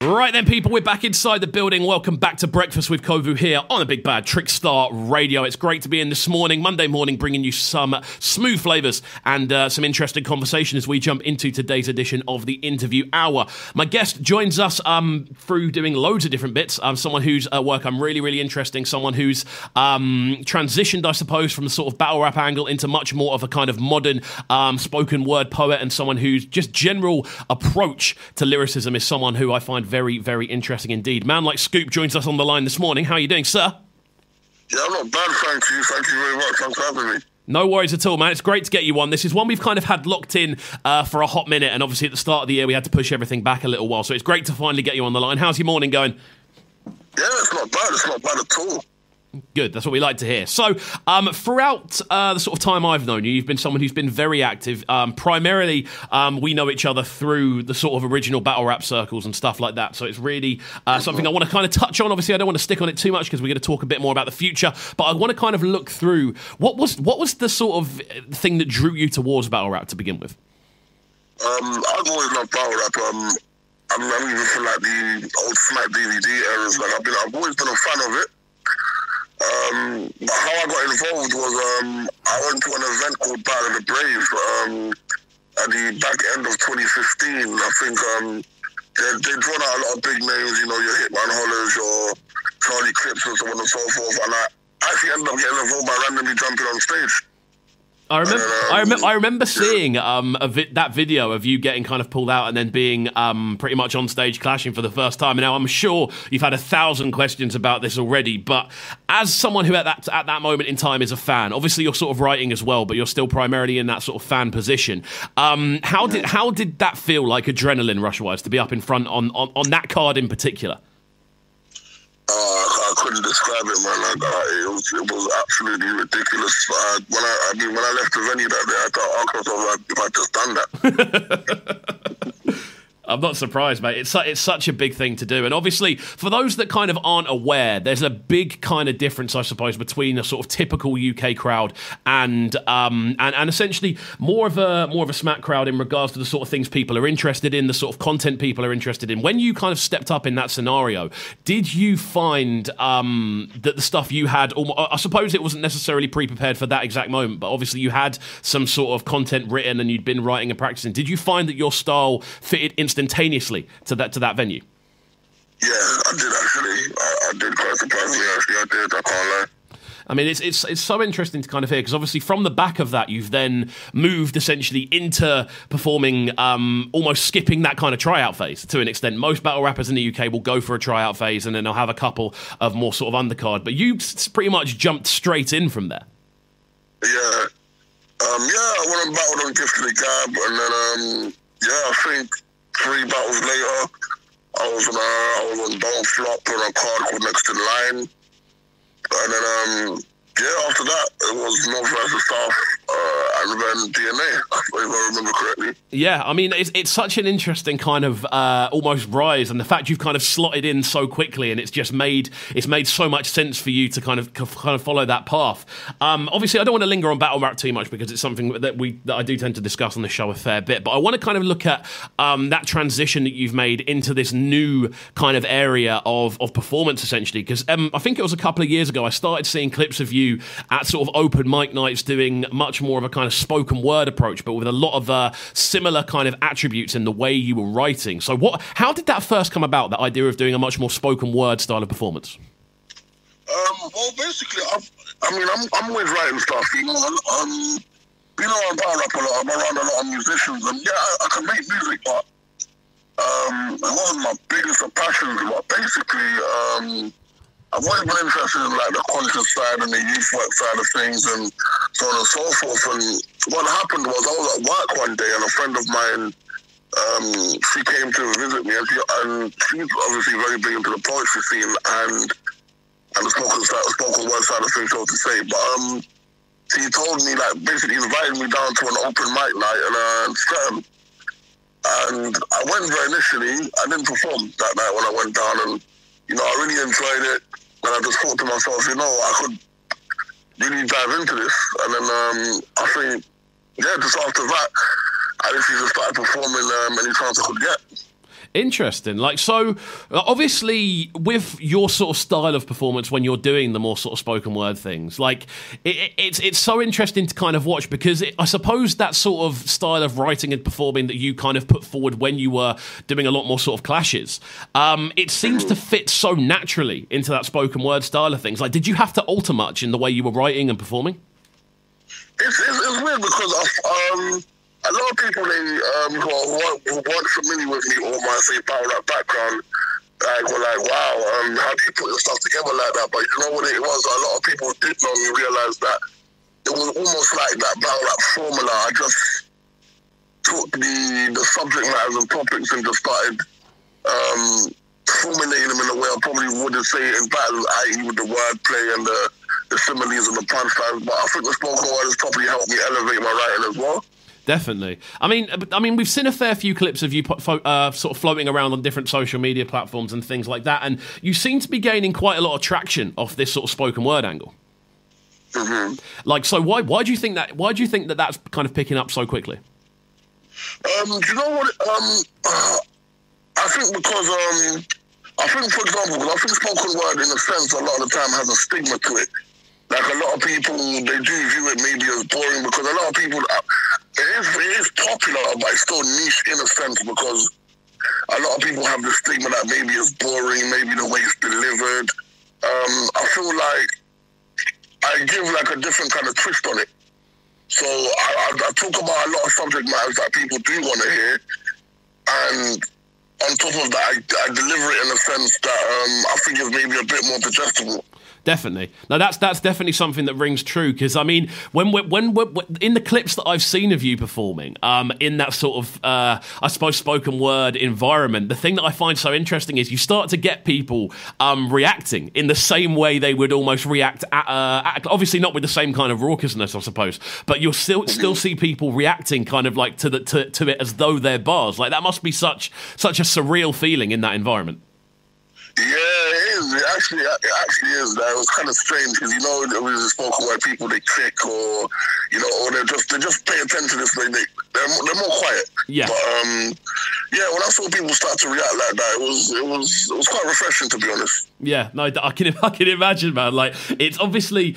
Right then, people, we're back inside the building. Welcome back to Breakfast with Kovu here on the Big Bad Trickstar Radio. It's great to be in this morning, Monday morning, bringing you some smooth flavours and some interesting conversation as we jump into today's edition of the Interview Hour. My guest joins us through doing loads of different bits. Someone whose work I'm really interesting, someone who's transitioned, I suppose, from the sort of battle rap angle into much more of a kind of modern spoken word poet, and someone whose just general approach to lyricism is someone who I find very interesting indeed. Man like Scoop joins us on the line this morning. How are you doing, sir? Yeah, I'm not bad, thank you. Thank you very much. Thanks for having me. No worries at all, man. It's great to get you on. This is one we've kind of had locked in for a hot minute, and obviously at the start of the year we had to push everything back a little while, so it's great to finally get you on the line. How's your morning going? Yeah, it's not bad. It's not bad at all. Good, that's what we like to hear. So, throughout the sort of time I've known you, you've been someone who's been very active. Primarily, we know each other through the sort of original battle rap circles and stuff like that. So it's really something I want to kind of touch on. Obviously, I don't want to stick on it too much because we're going to talk a bit more about the future. But I want to kind of look through what was the sort of thing that drew you towards battle rap to begin with? I've always loved battle rap. I'm even from like the old Smack DVD eras. Like I've always been a fan of it. But how I got involved was I went to an event called Battle of the Brave at the back end of 2015. I think they'd drawn out a lot of big names, you know, your Hitman Hollers, your Charlie Clips and so on and so forth. And I actually ended up getting involved by randomly jumping on stage. I remember seeing that video of you getting kind of pulled out and then being pretty much on stage clashing for the first time. And now I'm sure you've had 1,000 questions about this already, but as someone who at that moment in time is a fan, obviously you're sort of writing as well, but you're still primarily in that sort of fan position. How did that feel, like adrenaline rush-wise, to be up in front on that card in particular? I couldn't describe it, man. It was absolutely ridiculous. When I left the venue that day, I thought, myself, if I just done that. I'm not surprised, mate. It's such a big thing to do. And obviously, for those that kind of aren't aware, there's a big kind of difference, I suppose, between a sort of typical UK crowd and essentially more of a smack crowd in regards to the sort of things people are interested in, the sort of content people are interested in. When you kind of stepped up in that scenario, did you find that the stuff you had, I suppose it wasn't necessarily pre-prepared for that exact moment, but obviously you had some sort of content written and you'd been writing and practicing. Did you find that your style fitted instantaneously to that venue? Yeah, I did actually. I did quite surprisingly. Actually, I did. I can't lie. I mean, it's so interesting to kind of hear, because obviously from the back of that, you've then moved essentially into performing, almost skipping that kind of tryout phase to an extent. Most battle rappers in the UK will go for a tryout phase and then they'll have a couple of more sort of undercard, but you pretty much jumped straight in from there. Yeah. I went and battled on Gift of the Gab, and then, I think 3 battles later, I was on Don't Flop on a card called Next in Line. And then, after that, it was North vs. South, and then DNA, if I remember correctly. Yeah, I mean, it's such an interesting kind of almost rise, and the fact you've kind of slotted in so quickly, and it's made so much sense for you to kind of follow that path. Obviously, I don't want to linger on battle rap too much because it's something that I do tend to discuss on the show a fair bit. But I want to kind of look at that transition that you've made into this new kind of area of performance, essentially. Because I think it was a couple of years ago I started seeing clips of you at sort of open mic nights doing much more of a kind of spoken word approach, but with a lot of similar kind of attributes in the way you were writing. So how did that first come about, that idea of doing a much more spoken word style of performance? Well, basically, I'm always writing stuff, you know. I battle rap a lot. I'm around a lot of musicians, and I can make music, but it wasn't my biggest of passions. But basically, I've always been interested in like the conscious side and the youth work side of things and so on and so forth. And what happened was I was at work one day and a friend of mine, she came to visit me, and she's obviously very big into the poetry scene and the spoken word side of things, so to say. But he told me, like, basically invited me down to an open mic night in Streatham. And I went there initially. I didn't perform that night when I went down, and I really enjoyed it. And I just thought to myself, I could really dive into this. And then I think, just after that, I literally just started performing any chance I could get. Interesting. Like, so obviously with your sort of style of performance when you're doing the more sort of spoken word things, like it's so interesting to kind of watch, because I suppose that sort of style of writing and performing that you kind of put forward when you were doing a lot more sort of clashes, it seems to fit so naturally into that spoken word style of things. Like, did you have to alter much in the way you were writing and performing? It's weird because a lot of people who weren't familiar with me or my say power rap background, were like, wow, how do you put your stuff together like that? But you know what it was? A lot of people did know me, realized that it was almost like that battle rap formula. I just took the subject matters and topics and just started formulating them in a way I probably wouldn't say it in battle, i.e. with the wordplay and the similes and the punchlines. But I think the spoken word has probably helped me elevate my writing as well. Definitely. I mean, we've seen a fair few clips of you sort of floating around on different social media platforms and things like that, and you seem to be gaining quite a lot of traction off this sort of spoken word angle. Mm-hmm. Like, so why do you think that? Why do you think that that's kind of picking up so quickly? Do you know what? I think because I think, for example, because I think spoken word in a sense a lot of the time has a stigma to it. Like a lot of people, they do view it maybe as boring, because a lot of people, it is popular, but it's still niche in a sense, because a lot of people have the stigma that maybe it's boring, maybe the way it's delivered. I feel like I give like a different kind of twist on it. So I talk about a lot of subject matters that people do want to hear, and on top of that, I deliver it in a sense that I think is maybe a bit more digestible. Definitely. Now that's definitely something that rings true, because I mean, when we're in the clips that I've seen of you performing, in that sort of I suppose spoken word environment, the thing that I find so interesting is you start to get people reacting in the same way they would almost react at obviously not with the same kind of raucousness, I suppose, but you'll still see people reacting kind of like to it as though they're bars. Like, that must be such a surreal feeling in that environment. Yeah, it is. It actually is. That it was kind of strange, because, you know, it was a spoken word people, they click, or, you know, or they just pay attention to this. They're more quiet. Yeah. But yeah, when I saw people start to react like that, it was quite refreshing, to be honest. Yeah, no, I can imagine, man. Like, it's obviously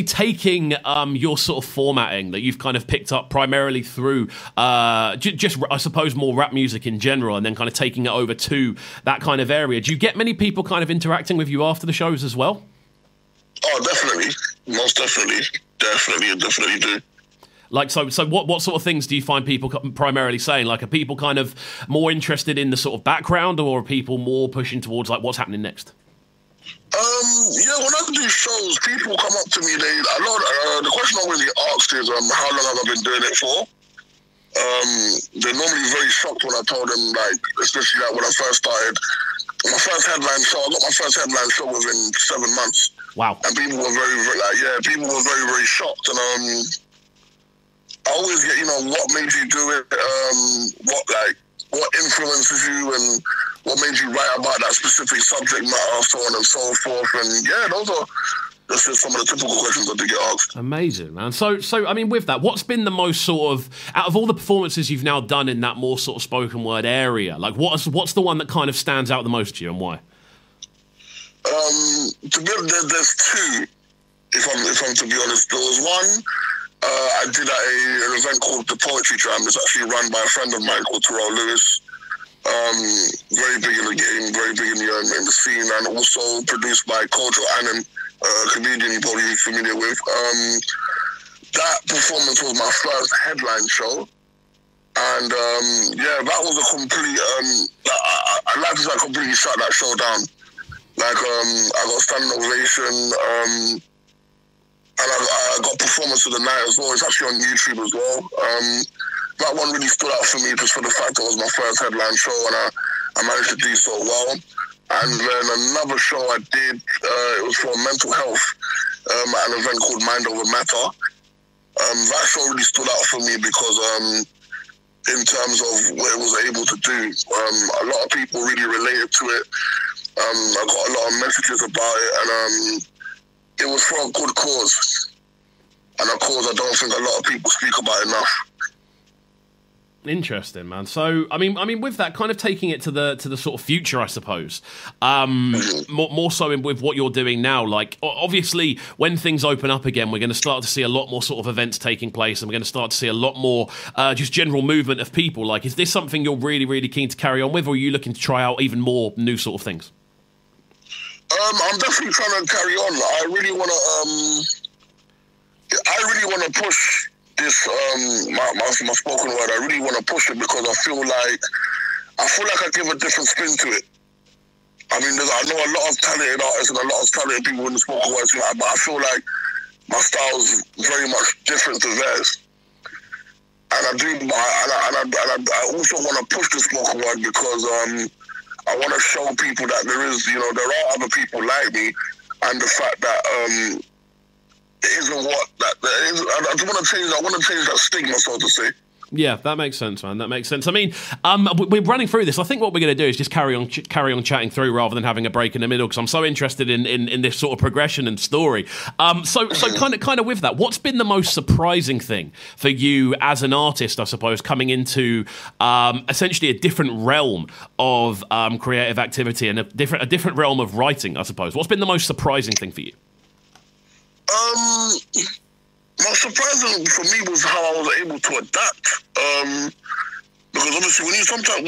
taking your sort of formatting that you've kind of picked up primarily through just I suppose more rap music in general, and then kind of taking it over to that kind of area. Do you get many people kind of interacting with you after the shows as well? Oh, definitely, most definitely, definitely do. Like, so what sort of things do you find people primarily saying? Like, are people kind of more interested in the sort of background, or are people more pushing towards like what's happening next? Yeah, when I do shows, people come up to me. The question I really asked is, how long have I been doing it for? They're normally very shocked when I told them, like, especially like when I first started. My first headline show, I got my first headline show within 7 months. Wow. And people were people were very, very shocked. And I always get, you know, what made you do it, what influences you, and what made you write about that specific subject matter, so on and so forth. And yeah, that's just some of the typical questions that they get asked. Amazing, man. So I mean, with that, what's been the most sort of, out of all the performances you've now done in that more sort of spoken word area, like what's the one that kind of stands out the most to you, and why? To be honest, there's two. If I'm to be honest, there was one. I did at an event called the Poetry Jam. It's actually run by a friend of mine called Terrell Lewis. Very big in the game, very big in the scene, and also produced by Kojo Annan, a comedian you're probably familiar with. That performance was my first headline show, and yeah, that was a complete. I'd like to say I completely shut that show down. Like, I got a standing ovation. And I got performance of the night as well. It's actually on YouTube as well. That one really stood out for me just for the fact that it was my first headline show, and I managed to do so well. And then another show I did, it was for mental health at an event called Mind Over Matter. That show really stood out for me because in terms of what it was able to do, a lot of people really related to it. I got a lot of messages about it, and it was for a good cause, and a cause I don't think a lot of people speak about enough. Interesting, man. So, I mean, with that, kind of taking it to the sort of future, I suppose. More so with what you're doing now. Like, obviously, when things open up again, we're going to start to see a lot more sort of events taking place, and we're going to start to see a lot more just general movement of people. Like, is this something you're really, really keen to carry on with, or are you looking to try out even more new sort of things? I'm definitely trying to carry on. I really want to push this my spoken word. I really want to push it because I feel like I give a different spin to it. I mean, I know a lot of talented artists and a lot of talented people in the spoken word scene, but I feel like my style's very much different to theirs. And I also want to push the spoken word because I want to show people that there are other people like me, and the fact that it isn't what that is. I want to change that stigma, so to say. Yeah, that makes sense, man. That makes sense. I mean, we're running through this. I think what we're going to do is just carry on chatting through rather than having a break in the middle, because I'm so interested in this sort of progression and story. So kind of with that, what's been the most surprising thing for you as an artist, I suppose, coming into essentially a different realm of creative activity and a different realm of writing, I suppose? What's been the most surprising thing for you? Most surprising for me was how I was able to adapt. Because obviously, when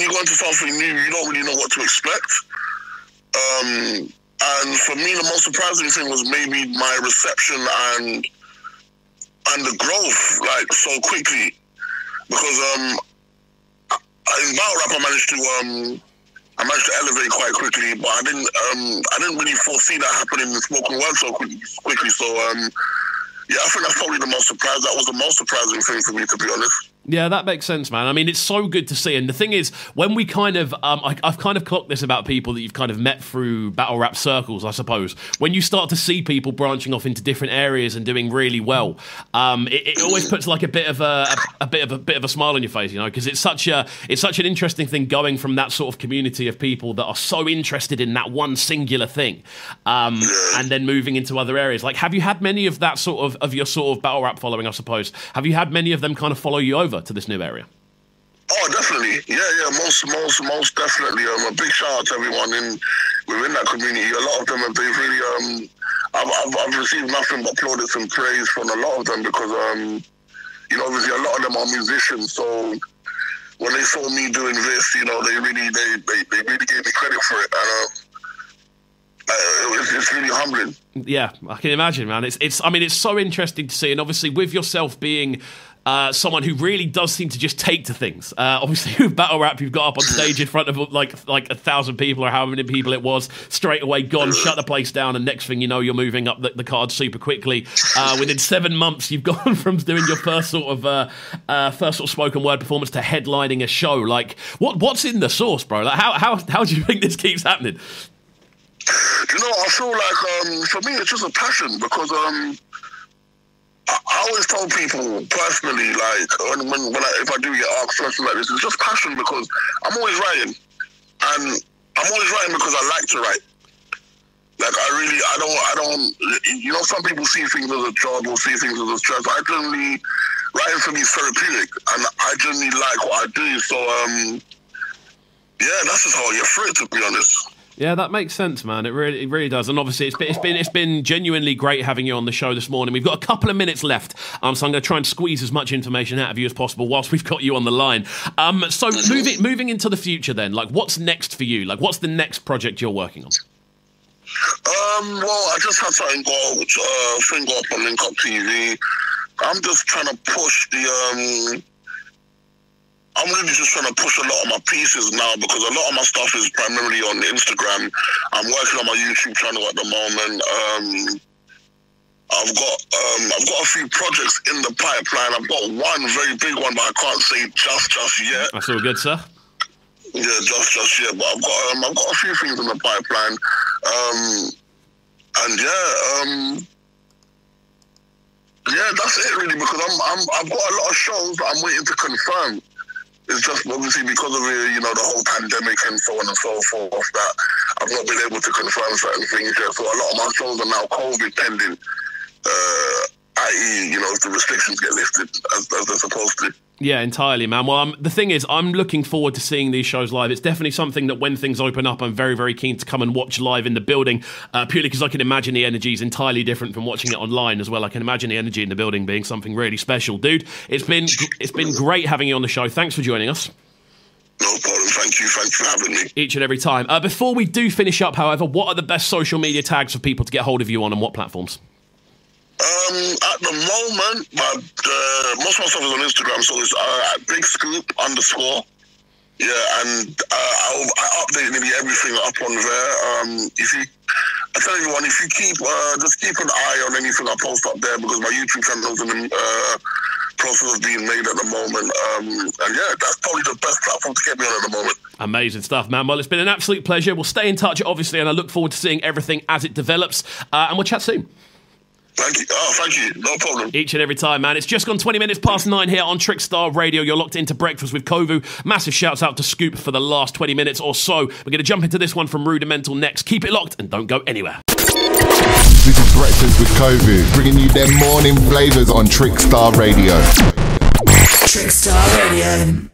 you go into something new, you don't really know what to expect. And for me, the most surprising thing was maybe my reception and the growth, like, so quickly. Because in battle rap, I managed to elevate quite quickly, but I didn't really foresee that happening in the spoken word so quickly. So yeah, I think that's probably that was the most surprising thing for me, to be honest. Yeah, that makes sense, man. I mean, it's so good to see. And the thing is, when we kind of, I've kind of clocked this about people that you've kind of met through battle rap circles, I suppose. When you start to see people branching off into different areas and doing really well, it always puts like a bit of a smile on your face, you know, because it's such an interesting thing going from that sort of community of people that are so interested in that one singular thing, and then moving into other areas. Like, have you had many of that sort of your sort of battle rap following, I suppose? Have you had many of them kind of follow you over to this new area? Oh, definitely. Yeah, most definitely. A big shout out to everyone within that community. A lot of them, they've really, I've received nothing but plaudits and praise from a lot of them because, obviously a lot of them are musicians. So when they saw me doing this, they really gave me credit for it. And it's really humbling. Yeah, I can imagine, man. It's so interesting to see, and obviously with yourself being someone who really does seem to just take to things. Obviously, with battle rap, you've got up on stage in front of like 1,000 people or however many people it was, straight away gone, shut the place down, and next thing you know, you're moving up the card super quickly. Within 7 months, you've gone from doing your first sort of spoken word performance to headlining a show. Like, what's in the sauce, bro? Like, how do you think this keeps happening? I feel like for me, it's just a passion because I always tell people personally, like if I do get asked something like this, it's just passion because I'm always writing, and I'm always writing because I like to write. Like I don't. Some people see things as a job or see things as a stress. Writing for me is therapeutic, and I generally like what I do. So yeah, that's just how I get through it, to be honest. Yeah, that makes sense, man. It really does. And obviously, it's been genuinely great having you on the show this morning. We've got a couple of minutes left, so I'm going to try and squeeze as much information out of you as possible whilst we've got you on the line. So moving into the future, then, like, what's next for you? Like, what's the next project you're working on? Well, I just had something go up on KXVU. I'm just trying to push I'm really just trying to push a lot of my pieces now because a lot of my stuff is primarily on Instagram. I'm working on my YouTube channel at the moment. I've got a few projects in the pipeline. I've got one very big one, but I can't say just yet. That's all good, sir. Yeah, just yet. But I've got a few things in the pipeline. Yeah, that's it really because I've got a lot of shows that I'm waiting to confirm. It's just obviously because of the whole pandemic and so on and so forth that I've not been able to confirm certain things yet. So a lot of my shows are now COVID pending, i.e., if the restrictions get lifted as they're supposed to. Yeah, entirely, man. Well, the thing is, I'm looking forward to seeing these shows live. It's definitely something that when things open up, I'm very, very keen to come and watch live in the building, purely because I can imagine the energy is entirely different from watching it online as well. I can imagine the energy in the building being something really special. Dude, it's been great having you on the show. Thanks for joining us. No problem. Thank you. Thanks for having me. Each and every time. Before we do finish up, however, what are the best social media tags for people to get hold of you on and what platforms? At the moment, most of my stuff is on Instagram, so it's at BigScoop_. Yeah, and I update nearly everything up on there. I tell everyone, if you just keep an eye on anything I post up there, because my YouTube channel's in the process of being made at the moment. And yeah, that's probably the best platform to get me on at the moment. Amazing stuff, man. Well, it's been an absolute pleasure. We'll stay in touch, obviously, and I look forward to seeing everything as it develops. And we'll chat soon. Thank you. Oh, thank you. No problem. Each and every time, man. It's just gone 20 minutes past 9 here on Trickstar Radio. You're locked into Breakfast with Kovu. Massive shouts out to Scoop for the last 20 minutes or so. We're going to jump into this one from Rudimental next. Keep it locked and don't go anywhere. This is Breakfast with Kovu, bringing you their morning flavours on Trickstar Radio. Trickstar Radio.